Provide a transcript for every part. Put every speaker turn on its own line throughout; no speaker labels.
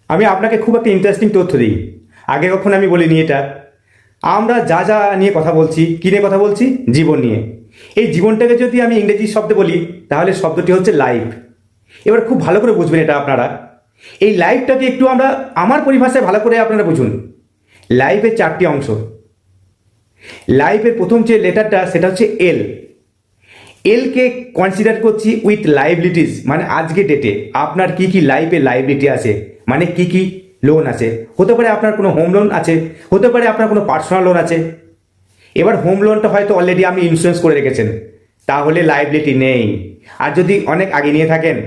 আমি আপনাকে খুব একটা ইন্টারেস্টিং তথ্য দিই। আগে কখনো আমি বলিনি এটা। আমরা যা যা নিয়ে কথা বলছি, কী নিয়ে কথা বলছি? জীবন নিয়ে। এই জীবনটাকে যদি আমি ইংরেজি শব্দে বলি, তাহলে শব্দটি হচ্ছে লাইফ। এবার খুব ভালো করে বুঝবেন এটা আপনারা। এই লাইফটাকে একটু আমরা আমার পরিভাষায় ভালো করে আপনারা বুঝুন। লাইফের চারটি অংশ। লাইফের প্রথম যে লেটারটা সেটা হচ্ছে এল। এলকে কনসিডার করছি উইথ লাইবিলিটিস, মানে আজকে ডেটে আপনার কি কি লাইফে লাইবিলিটি আছে, মানে কি কি লোন আছে। হতে পারে আপনার কোনো হোম লোন আছে, হতে পারে আপনার কোনো পার্সোনাল লোন আছে। এবার হোম লোনটা হয়তো অলরেডি আপনি ইন্স্যুরেন্স করে রেখেছেন, তাহলে লাইবিলিটি নেই। আর যদি অনেক আগে নিয়ে থাকেন,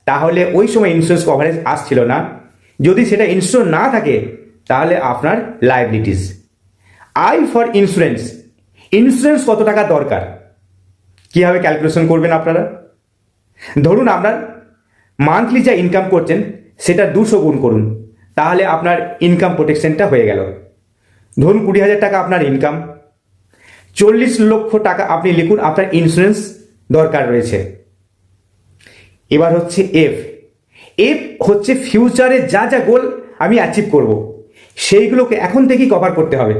তাহলে ওই সময় ইন্স্যুরেন্স কভারেজ আসছিল না। যদি সেটা ইন্স্যুর না থাকে, তাহলে আপনার liabilities. I for insurance. Insurance কত টাকা দরকার, কীভাবে ক্যালকুলেশন করবেন আপনারা? ধরুন আপনার মান্থলি যা ইনকাম করছেন সেটা 200 গুণ করুন, তাহলে আপনার ইনকাম প্রোটেকশনটা হয়ে গেল। ধরুন 20,000 টাকা আপনার ইনকাম, 40 লক্ষ টাকা আপনি লিখুন আপনার ইন্স্যুরেন্স দরকার রয়েছে। এবার হচ্ছে এফ। এফ হচ্ছে ফিউচারে যা যা গোল আমি অ্যাচিভ করব, সেইগুলোকে এখন থেকেই কভার করতে হবে।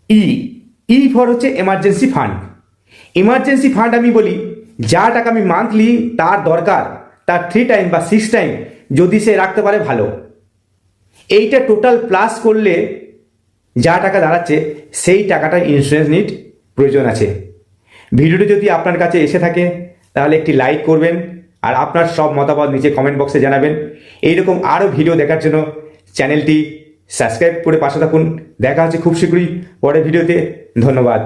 ই। ই ফর হচ্ছে এমার্জেন্সি ফান্ড। এমার্জেন্সি ফান্ড আমি বলি যা টাকা আমি মান্থলি তার দরকার, তার 3 টাইম বা 6 টাইম যদি সে রাখতে পারে ভালো। এইটা টোটাল প্লাস করলে যা টাকা দাঁড়াচ্ছে সেই টাকাটা ইন্স্যুরেন্স নিড প্রয়োজন আছে। ভিডিওটি যদি আপনার কাছে এসে থাকে তাহলে একটি লাইক করবেন, আর আপনার সব মতামত নিচে কমেন্ট বক্সে জানাবেন। এইরকম আরও ভিডিও দেখার জন্য চ্যানেলটি সাবস্ক্রাইব করে পাশে থাকুন। দেখা হচ্ছে খুব শীঘ্রই পরের ভিডিওতে। ধন্যবাদ।